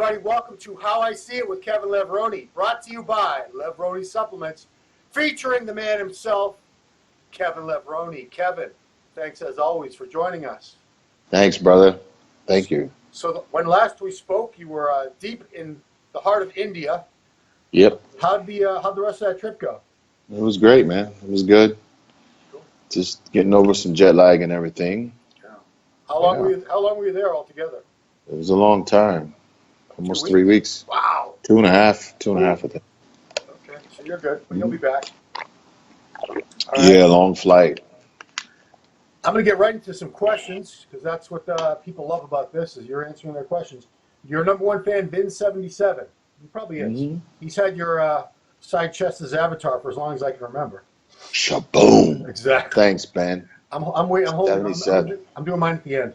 everybody. Welcome to How I See It with Kevin Levrone, brought to you by Levrone Supplements, featuring the man himself, Kevin Levrone. Kevin, thanks as always for joining us. Thanks, brother. Thank you. So when last we spoke, you were deep in the heart of India. Yep. How'd the rest of that trip go? It was great, man. It was good. Cool. Just getting over some jet lag and everything. Yeah. How long were you there altogether? It was a long time. Almost 3 weeks. Wow. Two and a half, I think. Okay, so you're good, but you'll be back. All right. Yeah, long flight. I'm going to get right into some questions because that's what people love about this is you're answering their questions. Your number one fan, Bin77. He probably is. Mm-hmm. He's had your side chest as avatar for as long as I can remember. Shaboom. Exactly. Thanks, Ben. I'm waiting. I'm holding. 77. I'm doing mine at the end.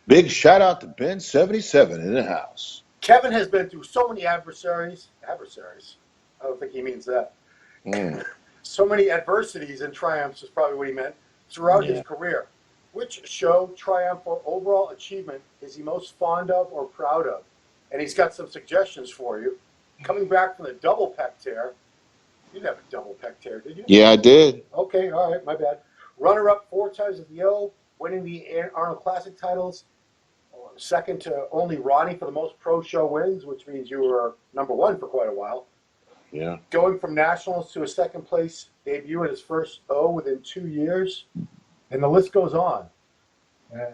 Big shout out to Ben77 in the house. Kevin has been through so many adversaries. I don't think he means that. So many adversities and triumphs is probably what he meant throughout his career. Which show, triumph, or overall achievement is he most fond of or proud of? And he's got some suggestions for you. Coming back from the double pec tear. You didn't have a double pec tear, did you? Yeah, I did. Okay, all right, my bad. Runner-up 4 times at the O, winning the Arnold Classic titles. Second to only Ronnie for the most pro show wins, which means you were number one for quite a while. Yeah. Going from nationals to a second place debut at his first O within 2 years, and the list goes on.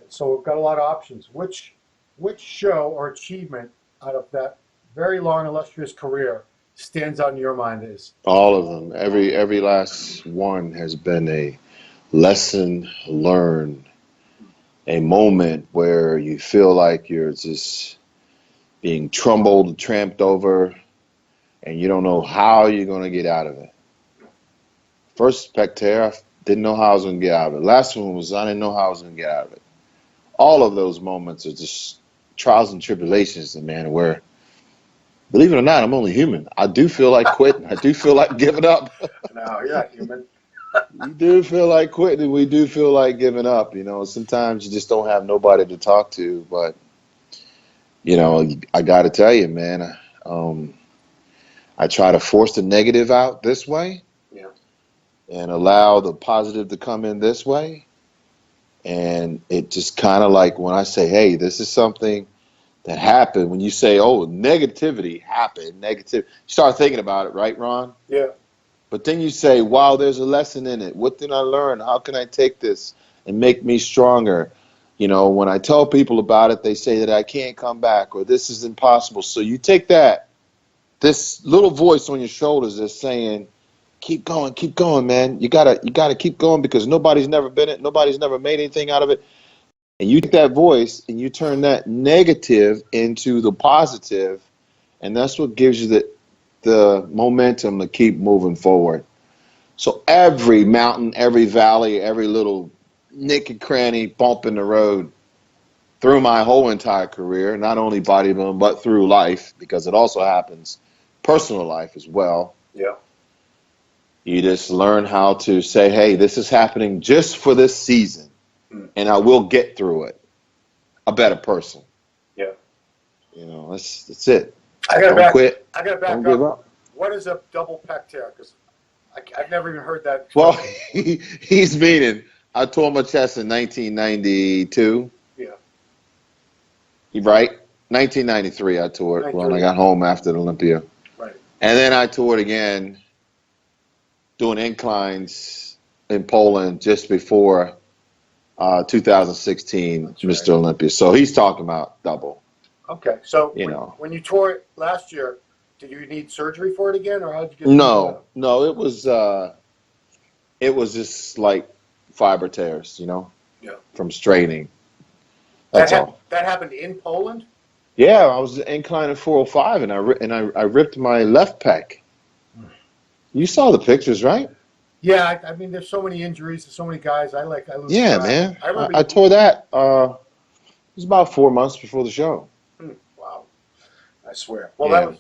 So we've got a lot of options. Which show or achievement out of that very long, illustrious career stands out in your mind? Is All of them. Every last one has been a lesson learned. A moment where you feel like you're just being tramped over, and you don't know how you're going to get out of it. First pec tear, I didn't know how I was going to get out of it. Last one was I didn't know how I was going to get out of it. All of those moments are just trials and tribulations, man, where, believe it or not, I'm only human. I do feel like quitting. I do feel like giving up. No, you're not human. You do feel like quitting. We do feel like giving up. You know, sometimes you just don't have nobody to talk to. But, you know, I got to tell you, man, I try to force the negative out this way and allow the positive to come in this way. And it just kind of like when I say, hey, this is something that happened. When you say, oh, negativity happened, you start thinking about it, right, Ron? Yeah. But then you say, wow, there's a lesson in it. What did I learn? How can I take this and make me stronger? You know, when I tell people about it, they say that I can't come back or this is impossible. So you take this little voice on your shoulders that's saying, keep going, man. You gotta keep going because nobody's never been it. Nobody's never made anything out of it. And you take that voice and you turn that negative into the positive, and that's what gives you the momentum to keep moving forward. So every mountain, every valley, every little nick and cranny, bump in the road through my whole entire career, not only bodybuilding, but through life, because it also happens personal life as well. Yeah. You just learn how to say, hey, this is happening just for this season, and I will get through it a better person. Yeah. You know, that's it. Don't quit. I got to back Don't give up. What is a double pec tear? Because I've never even heard that. Well, he's meaning I tore my chest in 1992. Yeah. You right? 1993 I tore it when I got home after the Olympia. Right. And then I tore it again doing inclines in Poland just before 2016 That's Mr. Right. Olympia. So he's talking about double. Okay. So when you tore it last year, did you need surgery for it again, or how did you get it? No, it was just like fiber tears, from straining. That's all. That happened in Poland? Yeah, I was inclining 405, and I ripped my left pec. You saw the pictures, right? Yeah, I mean, there's so many injuries, there's so many guys. I lose track. Man. I tore that. It was about 4 months before the show. Wow. I swear. Well, that was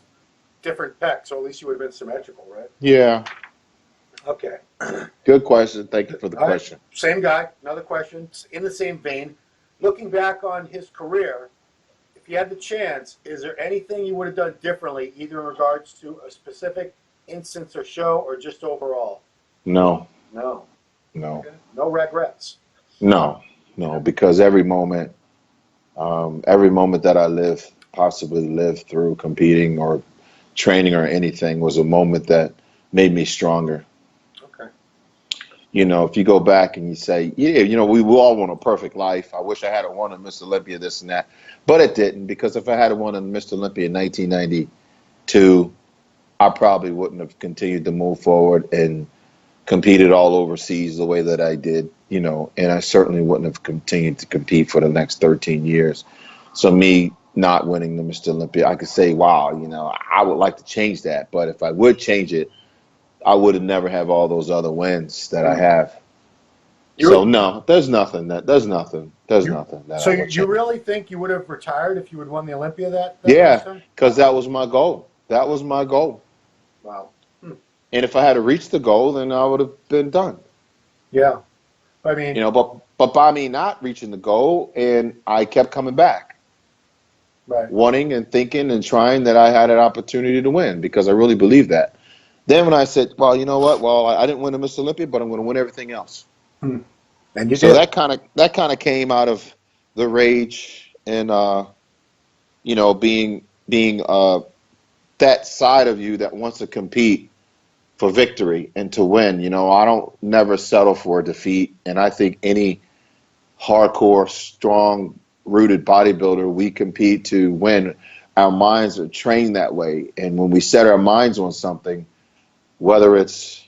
different pec, so at least you would have been symmetrical, right? Yeah. Okay. Good question. Thank you for the question. Right. Same guy. Another question in the same vein. Looking back on his career, if if you had the chance, is there anything you would have done differently, either in regards to a specific instance or show, or just overall? No, No. no, Okay. No regrets. no, no, because every moment that I possibly lived through competing or training or anything was a moment that made me stronger. Okay. If you go back and you say, yeah, we all want a perfect life. I wish I had won a Mr. Olympia, this and that. But it didn't, because if I had won a Mr. Olympia in 1992, I probably wouldn't have continued to move forward and competed all overseas the way that I did, and I certainly wouldn't have continued to compete for the next 13 years. So me not winning the Mr. Olympia, I could say, wow, I would like to change that. But if I would change it, I would have never have all those other wins that I have. So no, there's nothing that I would you change. really think you would have retired if you had won the Olympia that Yeah, last time? because that was my goal. That was my goal. Wow. And if I had reached the goal, then I would have been done. Yeah. I mean, but by me not reaching the goal, and I kept coming back, right. wanting and thinking and trying that I had an opportunity to win, because I really believe that. Then when I said, well, you know what? Well, I didn't win the Mr. Olympia, but I'm going to win everything else. And you So did. that kind of came out of the rage and being that side of you that wants to compete for victory and to win. I don't never settle for a defeat, and I think any hardcore, strong rooted bodybuilder, we compete to win. Our minds are trained that way, and when we set our minds on something, whether it's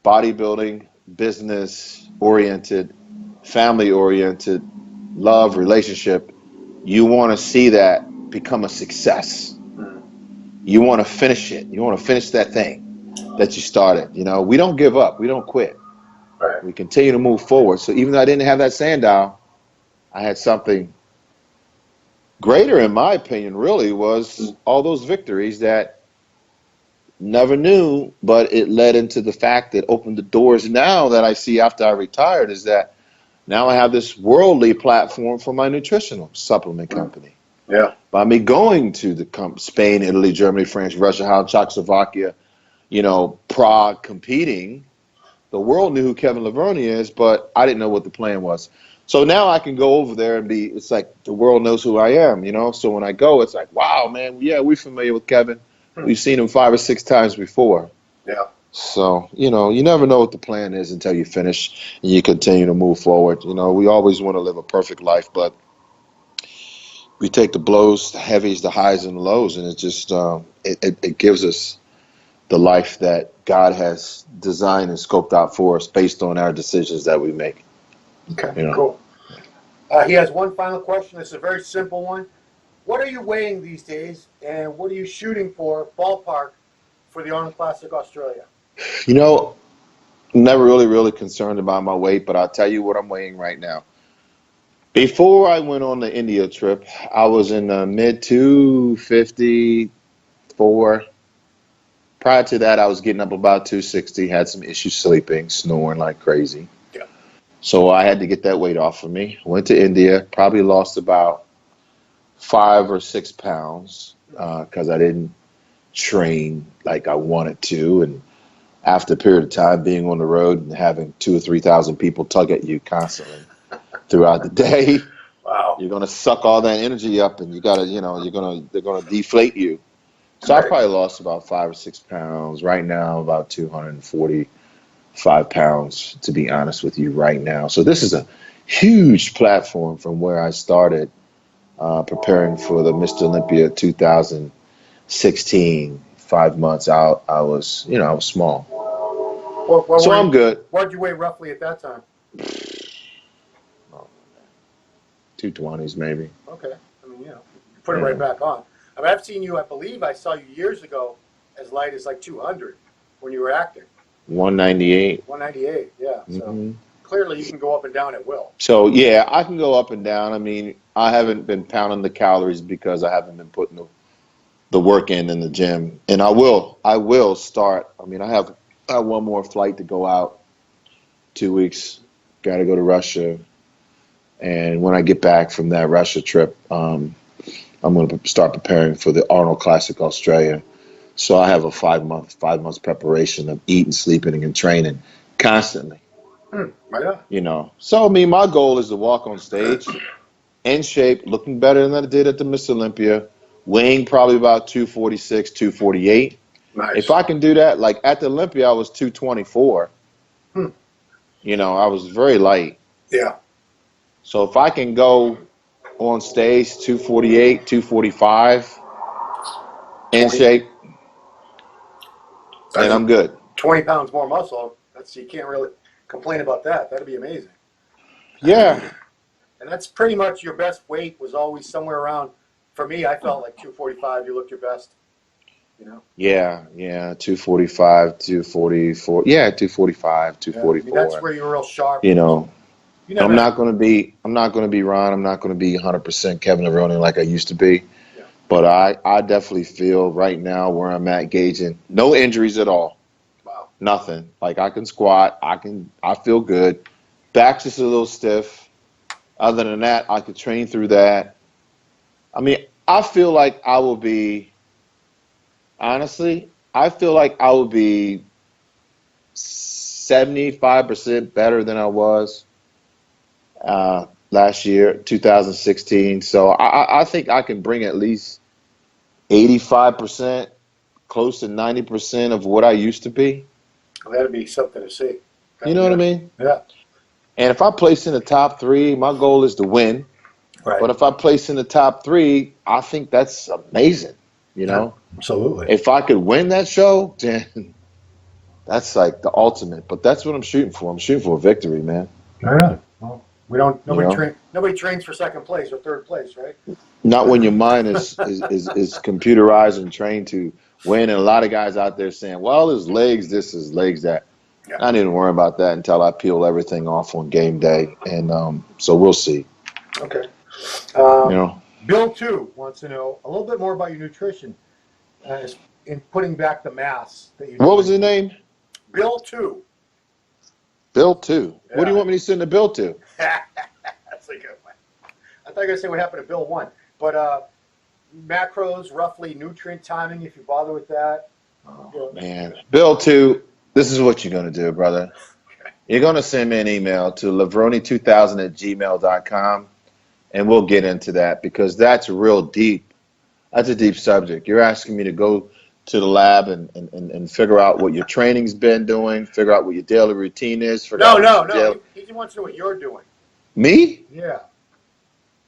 bodybuilding, business oriented, family oriented, love, relationship, you want to see that become a success. You want to finish it. You want to finish that thing that you started. We don't give up. We don't quit. Right. We continue to move forward. So even though I didn't have that Sandow, I had something greater, in my opinion, really, was all those victories that never knew, but it led into the fact that opened the doors now that I see after I retired, is that now I have this worldly platform for my nutritional supplement company. Yeah. By me going to the Spain, Italy, Germany, France, Russia, Czechoslovakia, Prague, competing, the world knew who Kevin Levrone is, but I didn't know what the plan was. So now I can go over there and it's like the world knows who I am, So when I go, it's like, wow, man, yeah, we're familiar with Kevin. We've seen him 5 or 6 times before. Yeah. So, you never know what the plan is until you finish and you continue to move forward. We always want to live a perfect life, but we take the blows, the heavies, the highs, and the lows, and it just it gives us the life that God has designed and scoped out for us based on our decisions that we make. Okay, cool. He has one final question. It's a very simple one. What are you weighing these days, and what are you shooting for, ballpark, for the Arnold Classic Australia? Never really concerned about my weight, but I'll tell you what I'm weighing right now. Before I went on the India trip, I was in the mid 254. Prior to that, I was getting up about 260, had some issues sleeping, snoring like crazy. Yeah. So I had to get that weight off of me. Went to India, probably lost about 5 or 6 pounds because I didn't train like I wanted to. And after a period of time being on the road and having 2,000 or 3,000 people tug at you constantly throughout the day, wow, you're gonna suck all that energy up, and they're gonna deflate you. So I probably lost about 5 or 6 pounds. Right now, about 245 pounds, to be honest with you, right now. So this is a huge platform from where I started preparing for the Mr. Olympia 2016. 5 months out, I was small. So I'm good. What did you weigh roughly at that time? 220s maybe. Okay. I mean, you put it right back on. I mean, I've seen you, I believe I saw you years ago as light as like 200 when you were acting. 198. 198, yeah. So clearly you can go up and down at will. So, yeah, I can go up and down. I mean, I haven't been pounding the calories because I haven't been putting the work in the gym. And I will start. I mean, I have one more flight to go out, 2 weeks. Got to go to Russia. And when I get back from that Russia trip, I'm going to start preparing for the Arnold Classic Australia. So I have a 5 months preparation of eating, sleeping, and training constantly. Right on. You know, so I mean, my goal is to walk on stage in shape, looking better than I did at the Miss Olympia, weighing probably about 246, 248. Nice. If I can do that, like at the Olympia, I was 224. You know, I was very light. Yeah. So if I can go on stage 248, 245 in shape, and I'm good. 20 pounds more muscle. You can't really complain about that. That'd be amazing. Yeah. And that's pretty much your best weight was always somewhere around. For me, I felt like 245. You looked your best. You know. Yeah. 245, 244. Yeah, 245, 244. Yeah, I mean, that's where you're real sharp. You know. I'm not going to be Ron. I'm not going to be 100% Kevin Levrone like I used to be. Yeah. But I definitely feel right now where I'm at gauging no injuries at all. Wow. Nothing. Like I can squat. I feel good. Back's just a little stiff. Other than that, I could train through that. I mean, I feel like I will be, honestly, I feel like I will be 75% better than I was last year, 2016. So I think I can bring at least 85%, close to 90% of what I used to be. Well, that'd be something to see. You know what I mean? Yeah. And if I place in the top 3, my goal is to win. Right. But if I place in the top 3, I think that's amazing. You know? Yeah, absolutely. If I could win that show, then that's like the ultimate. But that's what I'm shooting for. I'm shooting for a victory, man. Yeah. Well, nobody You know? nobody trains for second place or third place, right? Not when your mind is computerized and trained to win. And a lot of guys out there saying, well, his legs this, his legs that. Yeah. I didn't worry about that until I peel everything off on game day. And so we'll see. Okay. You know? Bill, too, wants to know a little bit more about your nutrition in putting back the mass that you. What was his name? Bill, too. Bill 2. Yeah. What do you want me to send the Bill to? That's a good one. I thought you were going to say what happened to Bill 1. But macros, roughly nutrient timing, if you bother with that. Oh, man. Bill 2, this is what you're going to do, brother. Okay. You're going to send me an email to levrone2000@gmail.com, and we'll get into that because that's real deep. That's a deep subject. You're asking me to go to the lab and figure out what your training's been doing, figure out what your daily routine is. No. He wants to know what you're doing. Me? Yeah.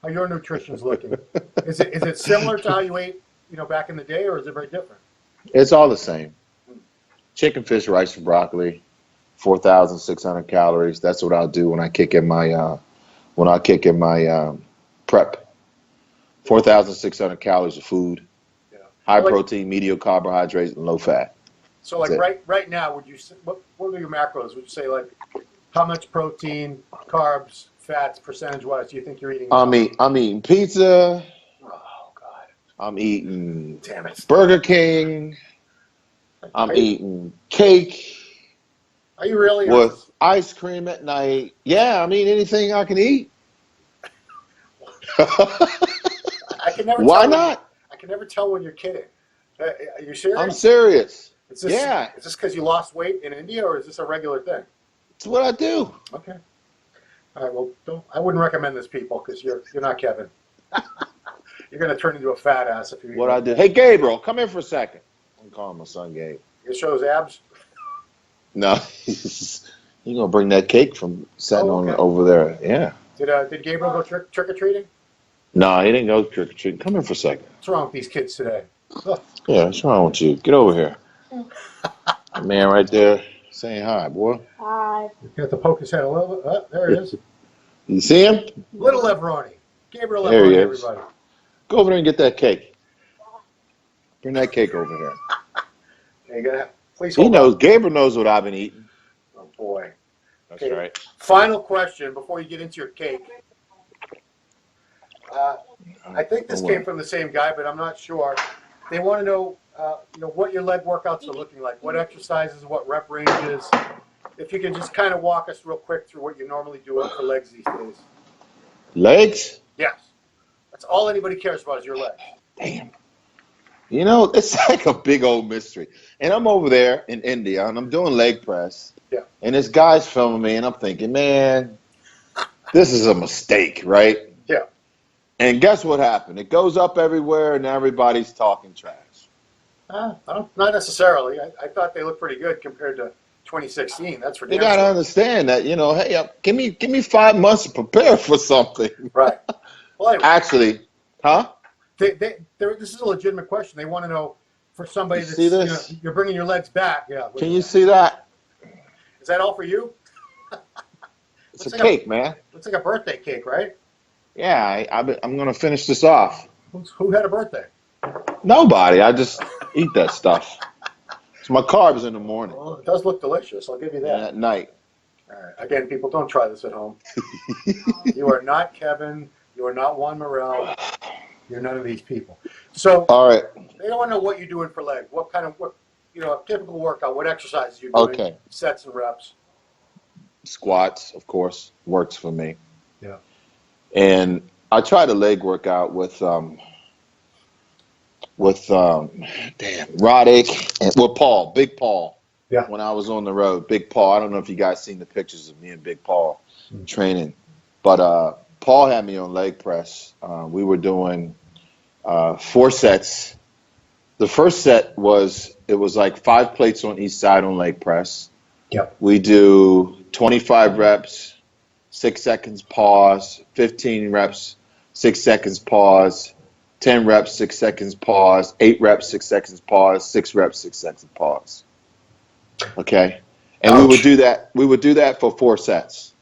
How your nutrition's looking. Is it similar to how you ate, back in the day, or is it very different? It's all the same. Chicken, fish, rice, and broccoli, 4,600 calories. That's what I'll do when I kick in my prep. 4,600 calories of food. High protein, medium carbohydrates, and low fat. So, like right now, would you what are your macros? Would you say like how much protein, carbs, fats, percentage-wise, do you think you're eating? I'm eating pizza. Oh God. I'm eating Damn it. Burger King. I'm eating cake. Are you really? With ice cream at night. Yeah, I mean anything I can eat. I can never. Why not? I can never tell when you're kidding. Are you serious? I'm serious. Is this because you lost weight in India, or is this a regular thing? It's what I do. Okay. All right. Well, I wouldn't recommend this, people, because you're not Kevin. You're going to turn into a fat ass if you. What I do? Hey, Gabriel, come in for a second. I'm calling my son, Gabe. You show his abs. No, he's gonna bring that cake from sitting on over there. Yeah. Did Gabriel go trick or treating? No, he didn't go trick or treating. Come in for a second. What's wrong with these kids today? Ugh. Yeah, what's wrong with you? Get over here. That man right there saying hi, boy. Hi. You have to poke his head a little bit. Oh, there he is. You see him? Little Levrone. Gabriel There he Levrone, is. everybody. Go over there and get that cake. Bring that cake over here. You gotta please hold He knows. on. Gabriel knows what I've been eating. Oh boy. That's Okay. right. Final question before you get into your cake. I think this came from the same guy, but I'm not sure. They want to know, what your leg workouts are looking like, what exercises, what rep ranges. If you can just kind of walk us real quick through what you normally do for legs these days. Legs? Yes. That's all anybody cares about is your legs. Damn. You know, it's like a big old mystery. And I'm over there in India, and I'm doing leg press. Yeah. And this guy's filming me, and I'm thinking, man, this is a mistake, right? Yeah. And guess what happened? It goes up everywhere, and everybody's talking trash. Not necessarily. I thought they looked pretty good compared to 2016. That's for You damn got to sure. understand that, you know, hey, give me 5 months to prepare for something. Right. Well, anyway, Actually, huh? this is a legitimate question. They want to know for somebody that's, see this? you're bringing your legs back. Yeah. Can you see that? Is that all for you? It's Looks a like cake, man. Looks like a birthday cake, right? Yeah, I'm going to finish this off. Who had a birthday? Nobody. I just eat that stuff. It's my carbs in the morning. Well, it does look delicious. I'll give you that. And at night. All right. Again, people, don't try this at home. You are not Kevin. You are not Juan Morel. You're none of these people. So All right. they don't want to know what you're doing for leg. What a typical workout. What exercises you're doing? Okay. Sets and reps. Squats, of course, works for me. Yeah. And I tried a leg workout with Roddick and Paul, Big Paul. Yeah. When I was on the road, Big Paul. I don't know if you guys seen the pictures of me and Big Paul training, but Paul had me on leg press. We were doing 4 sets. The first set was like 5 plates on each side on leg press. Yep. We do 25 reps, 6 seconds pause, 15 reps, 6 seconds pause, 10 reps, 6 seconds pause, 8 reps, 6 seconds pause, 6 reps, 6 seconds pause. Okay, and Ouch. we would do that for 4 sets.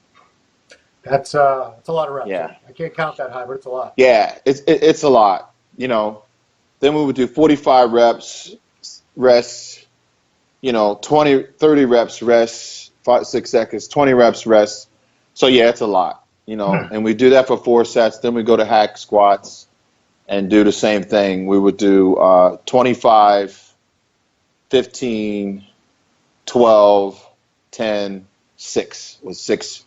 That's a lot of reps. Yeah. I can't count that high, but it's a lot. Yeah, it's a lot, you know. Then we would do 45 reps, rest, 30 reps, rest, 6 seconds, 20 reps, rest. So yeah, it's a lot, and we do that for 4 sets. Then we go to hack squats and do the same thing. We would do 25, 15, 12, 10, 6 was 6.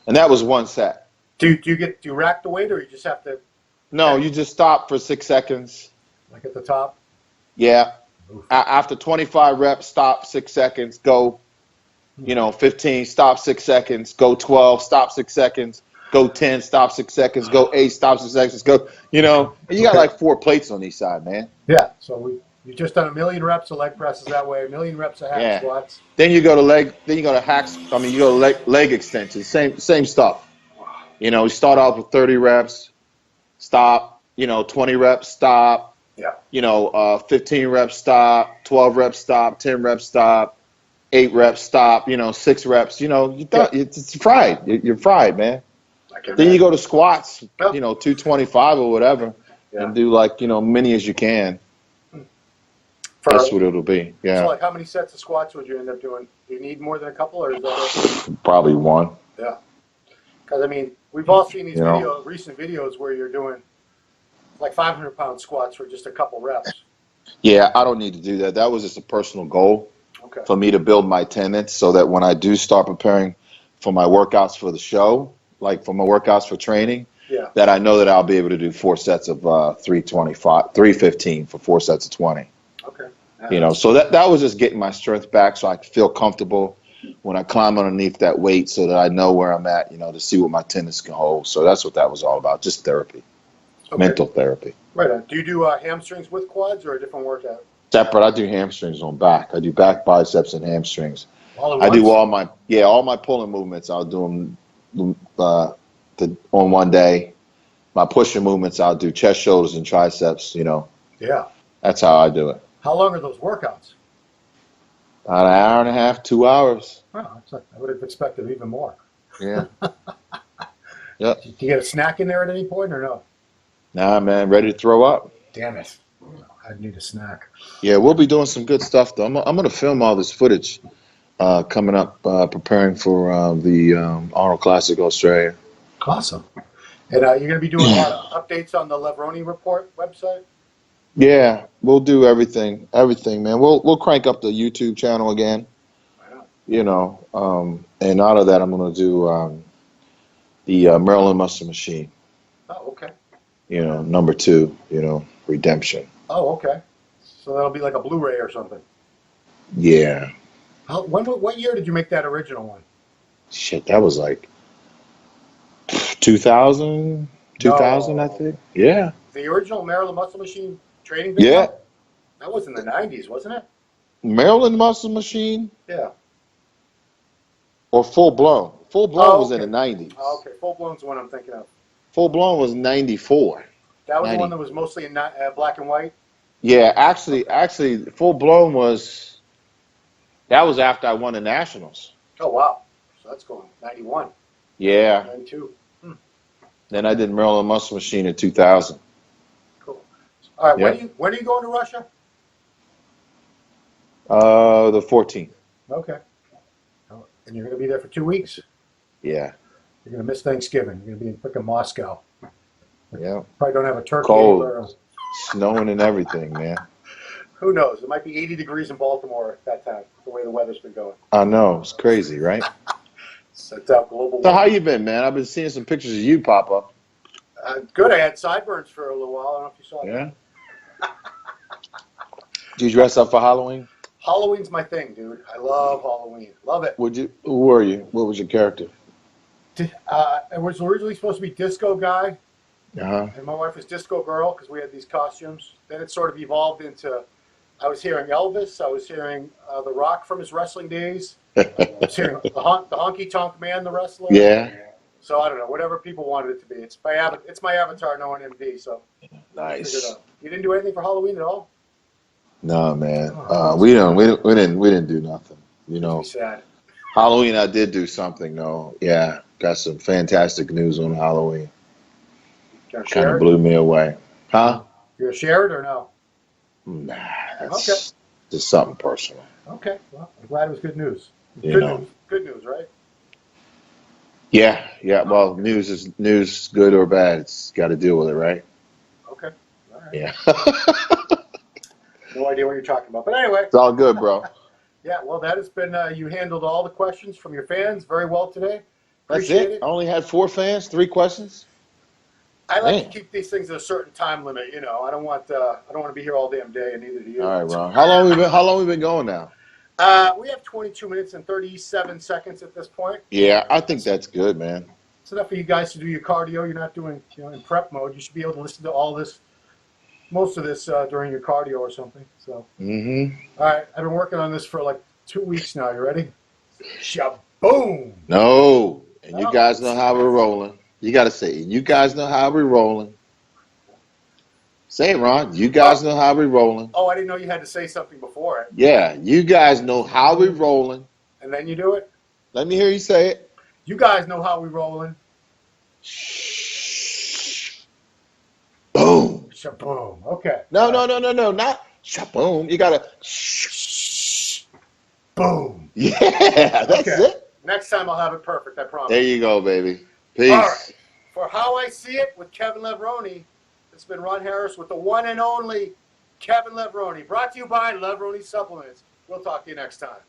And that was 1 set. Do you rack the weight, or you just have to? No, you just stop for 6 seconds. Like at the top? Yeah. After 25 reps, stop 6 seconds, go, 15, stop 6 seconds, go 12, stop 6 seconds, go 10, stop 6 seconds, go 8, stop 6 seconds, go, and you got like 4 plates on each side, man. Yeah. So you've just done 1,000,000 reps of leg presses that way, 1,000,000 reps of hack squats. Then you go to hacks. You go to leg extensions. Same stuff. We start off with 30 reps, stop. 20 reps, stop. Yeah. 15 reps, stop. 12 reps, stop. 10 reps, stop. 8 reps, stop. 6 reps. It's fried. You're fried, man. Then you go to squats. 225 or whatever, and do like many as you can. That's what it'll be. Yeah. So, like, how many sets of squats would you end up doing? Do you need more than a couple, or is that it? Probably 1. Yeah. Because, we've all seen these recent videos where you're doing like 500-pound squats for just a couple reps. Yeah, I don't need to do that. That was just a personal goal for me to build my tendons so that when I do start preparing for my workouts for the show, like for my workouts for training, that I know that I'll be able to do 4 sets of 315 for 4 sets of 20. Okay. So that was just getting my strength back so I could feel comfortable when I climb underneath that weight so that I know where I'm at, to see what my tendons can hold. So that's what that was all about, just therapy, mental therapy. Right on. Do you do hamstrings with quads or a different workout? Separate. I do hamstrings on back. I do back, biceps, and hamstrings. All at I once? do all my pulling movements. I'll do them on one day. My pushing movements, I'll do chest, shoulders, and triceps. Yeah. That's how I do it. How long are those workouts? About an hour and a half, 2 hours. Oh, I would have expected even more. Yeah. Yep. Do you get a snack in there at any point or no? Nah, man, ready to throw up. Damn it. I'd need a snack. Yeah, we'll be doing some good stuff, though. I'm going to film all this footage coming up, preparing for the Arnold Classic Australia. Awesome. And you're going to be doing a lot of updates on the Levrone report website? Yeah, we'll do everything, man. We'll crank up the YouTube channel again. Wow. And out of that, I'm going to do the Maryland Muscle Machine. Oh, okay. number 2, Redemption. Oh, okay. So that'll be like a Blu-ray or something. Yeah. What year did you make that original one? Shit, that was like 2000, 2000, I No. think. Yeah. The original Marilyn Muscle Machine training Yeah. video? That was in the 90s, wasn't it? Maryland Muscle Machine Yeah. or Full Blown? Full Blown Oh, was in okay. the 90s. Oh, okay. Full Blown's the one I'm thinking of. Full Blown was 94. That was the 90. one that was mostly in black and white? Yeah, Okay. actually, Full Blown that was after I won the Nationals. Oh, wow. So that's going 91, Yeah. 92. Then I did Maryland Muscle Machine in 2000. Cool. All right. Yep. When are you going to Russia? The 14th. Okay. Oh, and you're going to be there for 2 weeks? Yeah. You're going to miss Thanksgiving. You're going to be in freaking Moscow. Yeah. Probably don't have a turkey Cold. anywhere. Snowing and everything, man. Who knows? It might be 80 degrees in Baltimore at that time, the way the weather's been going. I know. It's crazy, right? So it's out global So how warming. you been, man? I've been seeing some pictures of you pop up. Good. I had sideburns for a little while. I don't know if you saw that. Yeah. Did you dress up for Halloween? Halloween's my thing, dude. I love Halloween. Love it. Who were you? What was your character? It was originally supposed to be Disco Guy, Uh-huh. and my wife was Disco Girl because we had these costumes. Then it sort of evolved into, I was hearing Elvis. I was hearing The Rock from his wrestling days. I was hearing the Honky Tonk Man, the wrestler. Yeah. So I don't know, whatever people wanted it to be. It's my avatar, knowing MD. So figured it Nice. out. You didn't do anything for Halloween at all? No, man. Oh, We didn't do nothing. Makes me sad. Halloween I did do something though. Yeah. Got some fantastic news on Halloween. Can I Kind share of it? blew me away. Huh? You gonna share it or no? Nah, Okay. that's just something personal. Okay. Well, I'm glad it was good news. You know. Good news, right? Yeah, yeah. Well, news is news, good or bad. It's got to deal with it, right? Okay. All right. Yeah. No idea what you're talking about. But anyway, It's all good, bro. yeah, well, that has been, you handled all the questions from your fans very well today. That's Appreciate it. I only had 4 fans, 3 questions. I like to Man. keep these things at a certain time limit. I don't want to be here all damn day, and neither do you. All right, Ron. How long we been going now? We have 22 minutes and 37 seconds at this point. Yeah, I think that's good, man. It's enough for you guys to do your cardio. You're not doing, in prep mode. You should be able to listen to all this, most of this during your cardio or something. So, Mm-hmm. all right, I've been working on this for like 2 weeks now. You ready? Shaboom! No. And you guys know how we're rolling. You got to say it. You guys know how we're rolling. Say it, Ron. You guys know how we're rolling. Oh, I didn't know you had to say something before it. Yeah, you guys know how we're rolling. And then you do it? Let me hear you say it. You guys know how we rolling. Boom. Shaboom. Okay. No, not shaboom. You gotta Boom. Yeah, that's Okay. it. Next time I'll have it perfect, I promise. There you go, baby. Peace. All right. For How I See It with Kevin Levrone, it's been Ron Harris with the one and only Kevin Levrone. Brought to you by Levrone Supplements. We'll talk to you next time.